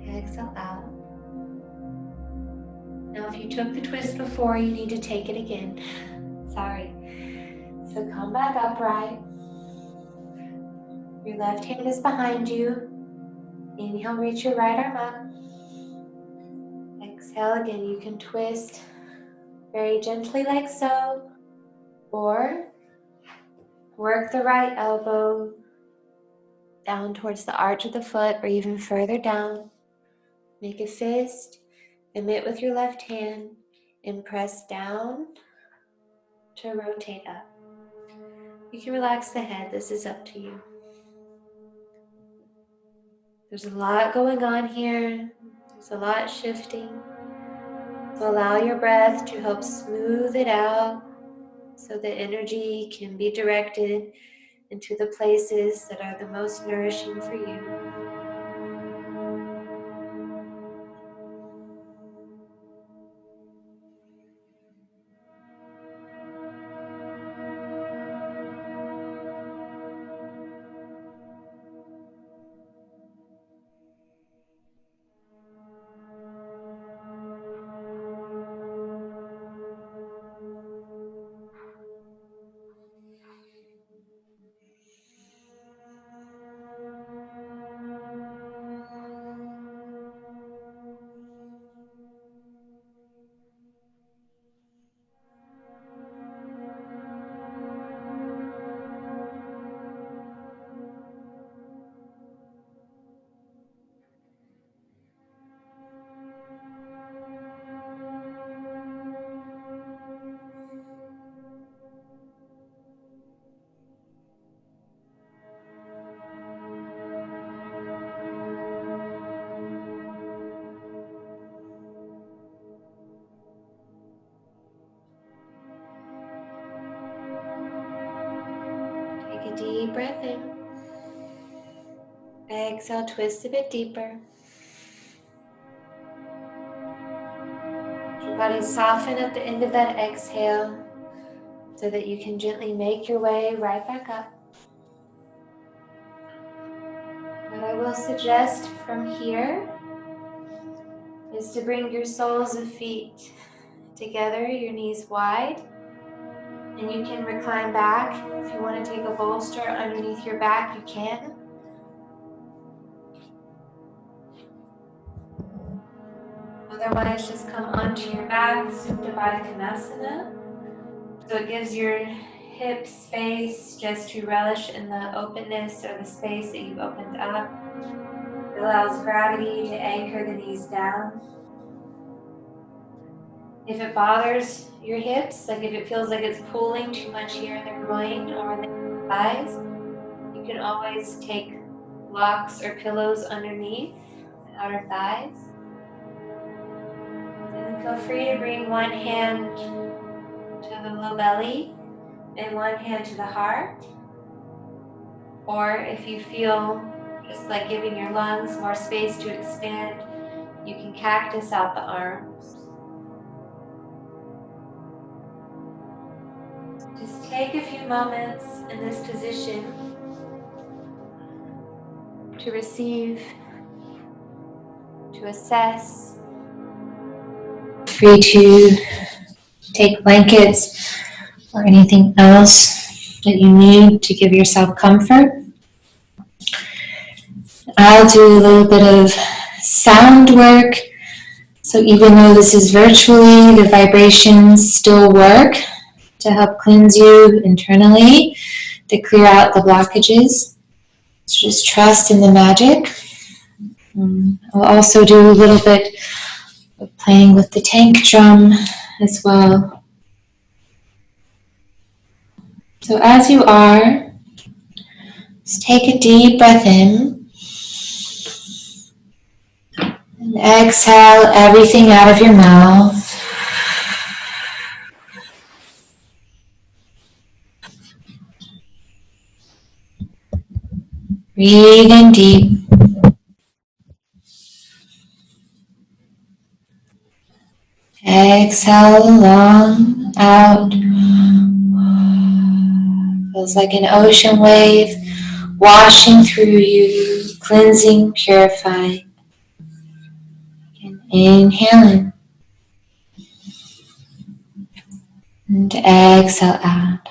Exhale out. Now if you took the twist before, you need to take it again. Sorry. So come back upright. Your left hand is behind you. Inhale, reach your right arm up. exhale again, you can twist very gently like so, or work the right elbow down towards the arch of the foot or even further down. Make a fist, emit with your left hand, and press down to rotate up. You can relax the head, this is up to you. There's a lot going on here, there's a lot shifting. So allow your breath to help smooth it out so the energy can be directed into the places that are the most nourishing for you. Take a deep breath in. Exhale, twist a bit deeper. Let your body soften at the end of that exhale so that you can gently make your way right back up. What I will suggest from here is to bring your soles of feet together, your knees wide, and you can recline back. If you want to take a bolster underneath your back, you can. Otherwise, just come onto your back, Supta Baddha Konasana. So it gives your hips space just to relish in the openness or the space that you've opened up. It allows gravity to anchor the knees down. If it bothers your hips, like if it feels like it's pulling too much here in the groin or in the thighs, you can always take blocks or pillows underneath the outer thighs. And feel free to bring one hand to the low belly and one hand to the heart. Or if you feel just like giving your lungs more space to expand, you can cactus out the arms. Just take a few moments in this position to receive, to assess. Free to take blankets or anything else that you need to give yourself comfort. I'll do a little bit of sound work. So even though this is virtually, the vibrations still work to help cleanse you internally, to clear out the blockages. So just trust in the magic. I'll also do a little bit of playing with the tank drum as well. So as you are, just take a deep breath in and exhale everything out of your mouth. Breathe in deep. Exhale long out. Feels like an ocean wave washing through you, cleansing, purifying. And inhale in. And exhale out.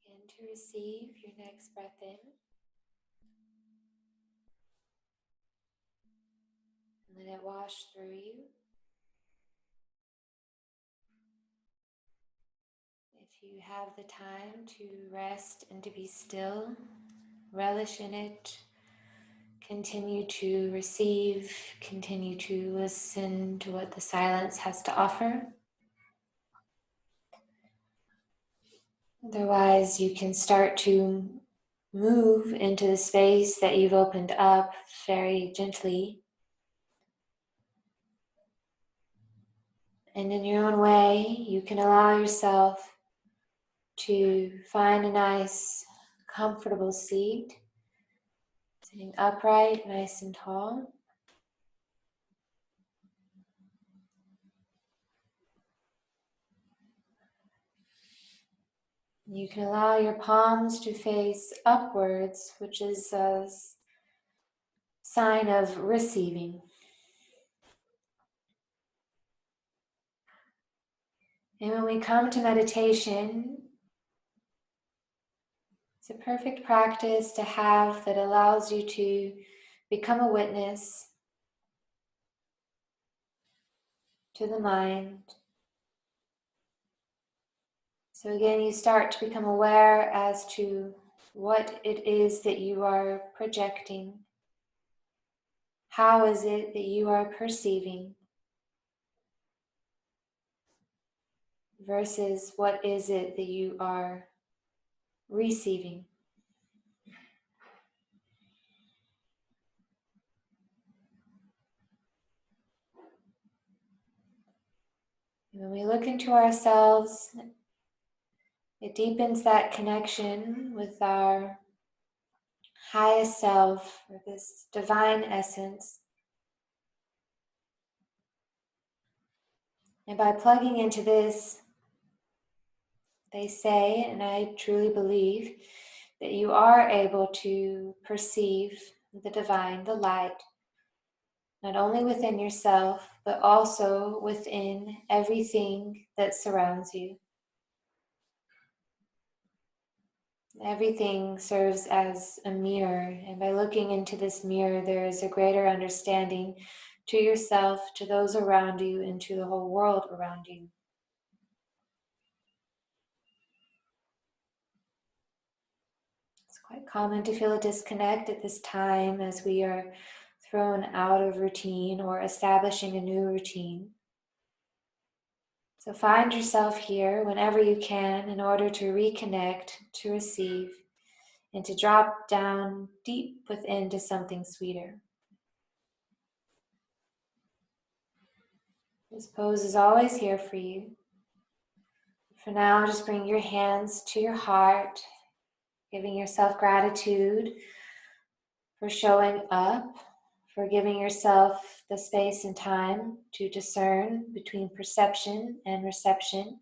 Begin to receive your next breath in. And let it wash through you. If you have the time to rest and to be still, relish in it. Continue to receive, continue to listen to what the silence has to offer. Otherwise, you can start to move into the space that you've opened up very gently. And in your own way, you can allow yourself to find a nice, comfortable seat, sitting upright, nice and tall. You can allow your palms to face upwards, which is a sign of receiving. And when we come to meditation, it's a perfect practice to have that allows you to become a witness to the mind. So again, you start to become aware as to what it is that you are projecting. How is it that you are perceiving versus what is it that you are receiving? When we look into ourselves, it deepens that connection with our highest self, or this divine essence. And by plugging into this, they say, and I truly believe, that you are able to perceive the divine, the light, not only within yourself, but also within everything that surrounds you. Everything serves as a mirror, and by looking into this mirror, there is a greater understanding to yourself, to those around you, and to the whole world around you. It's quite common to feel a disconnect at this time as we are thrown out of routine or establishing a new routine. So find yourself here whenever you can in order to reconnect, to receive, and to drop down deep within to something sweeter. This pose is always here for you. For now, just bring your hands to your heart, giving yourself gratitude for showing up, for giving yourself the space and time to discern between perception and reception.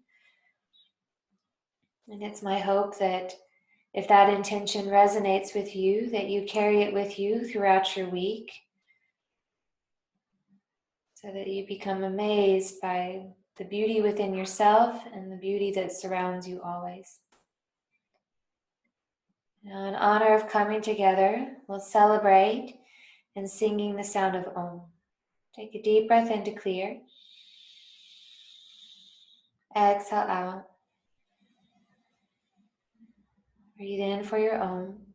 And it's my hope that if that intention resonates with you, that you carry it with you throughout your week, so that you become amazed by the beauty within yourself and the beauty that surrounds you always. Now, in honor of coming together, we'll celebrate in singing the sound of Om.
Take a deep breath in to clear. Exhale out. Breathe in for your own.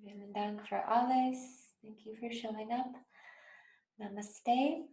Vielen Dank für alles. Thank you for showing up. Namaste.